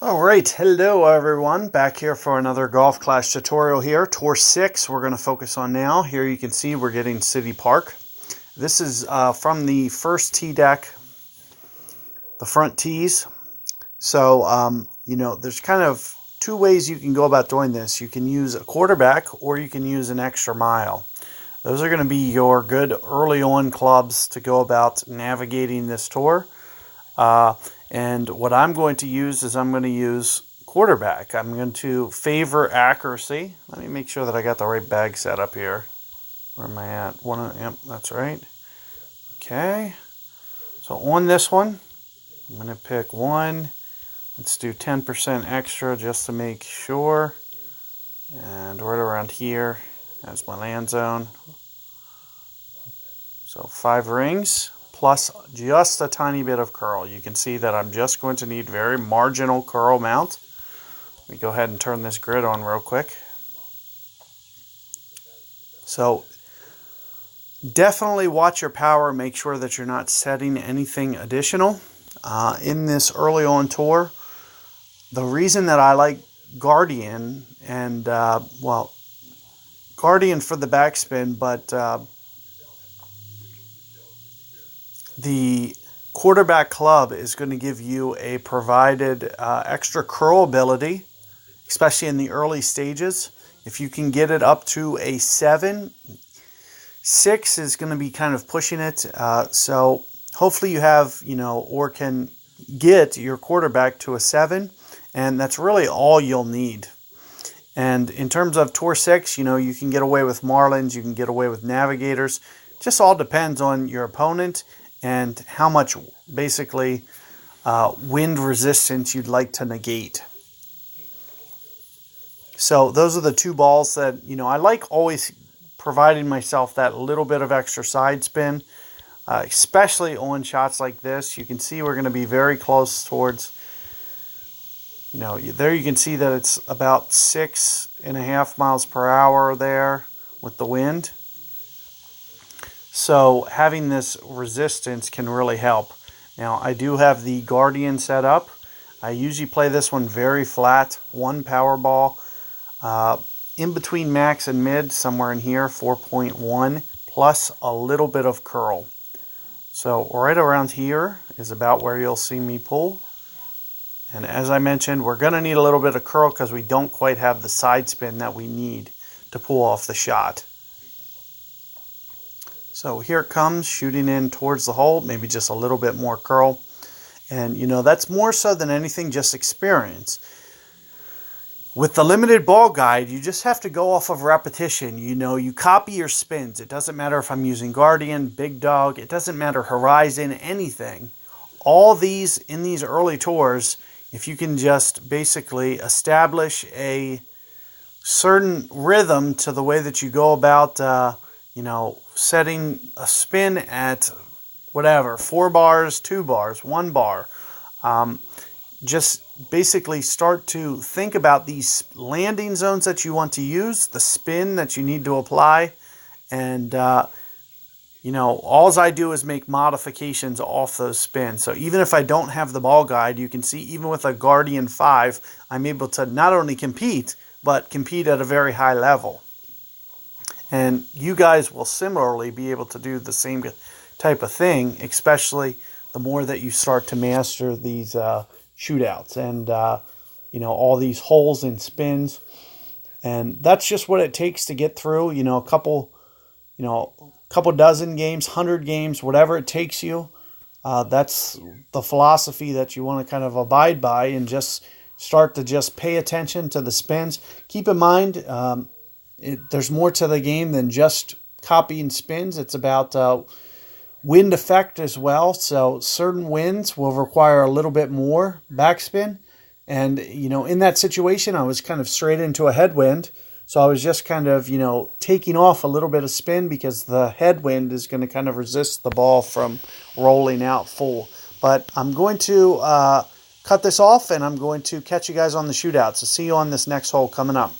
Alright, hello everyone, back here for another Golf Clash tutorial here. Tour 6 we're going to focus on now. Here you can see we're getting City Park. This is from the first tee deck, the front tees. So, there's kind of two ways you can go about doing this. You can use a quarterback or you can use an extra mile. Those are going to be your good early on clubs to go about navigating this tour. And what I'm going to use is I'm going to use quarterback. I'm going to favor accuracy. Let me make sure that I got the right bag set up here. Where am I at? Yep, that's right. Okay. So on this one, I'm going to pick one. Let's do 10% extra just to make sure. And right around here, that's my land zone. So 5 rings. Plus just a tiny bit of curl. You can see that I'm just going to need very marginal curl amount. Let me go ahead and turn this grid on real quick. So definitely watch your power. Make sure that you're not setting anything additional. In this early on tour, the reason that I like Guardian and, Guardian for the backspin, but the quarterback club is going to give you a provided extra curl ability, especially in the early stages. If you can get it up to a 7, 6 is going to be kind of pushing it. So hopefully you have, or can get your quarterback to a 7, and that's really all you'll need. And in terms of Tour 6, you can get away with Marlins, you can get away with Navigators. Just all depends on your opponent and how much basically wind resistance you'd like to negate. So those are the two balls that, I like always providing myself that little bit of extra side spin, especially on shots like this. You can see we're going to be very close towards, there you can see that it's about 6.5 miles per hour there with the wind. So having this resistance can really help. Now I do have the Guardian set up. I usually play this one very flat, one power ball. In between max and mid, somewhere in here, 4.1, plus a little bit of curl. So right around here is about where you'll see me pull. And as I mentioned, we're going to need a little bit of curl because we don't quite have the side spin that we need to pull off the shot. So here it comes, shooting in towards the hole, maybe just a little bit more curl. And, that's more so than anything just experience. With the limited ball guide, you just have to go off of repetition. You copy your spins. It doesn't matter if I'm using Guardian, Big Dog, it doesn't matter Horizon, anything. All these, in these early tours, if you can just basically establish a certain rhythm to the way that you go about, setting a spin at whatever, 4 bars, 2 bars, 1 bar. Just basically start to think about these landing zones that you want to use, the spin that you need to apply, and, all I do is make modifications off those spins. So even if I don't have the ball guide, you can see even with a Guardian 5, I'm able to not only compete, but compete at a very high level. And you guys will similarly be able to do the same type of thing, especially the more that you start to master these shootouts and, all these holes and spins. And that's just what it takes to get through, a couple dozen games, 100 games, whatever it takes you. That's the philosophy that you want to kind of abide by and just start to just pay attention to the spins. Keep in mind, there's more to the game than just copying spins. It's about wind effect as well. So certain winds will require a little bit more backspin. And, in that situation, I was kind of straight into a headwind. So I was just kind of, taking off a little bit of spin because the headwind is going to kind of resist the ball from rolling out full. But I'm going to cut this off and I'm going to catch you guys on the shootout. So see you on this next hole coming up.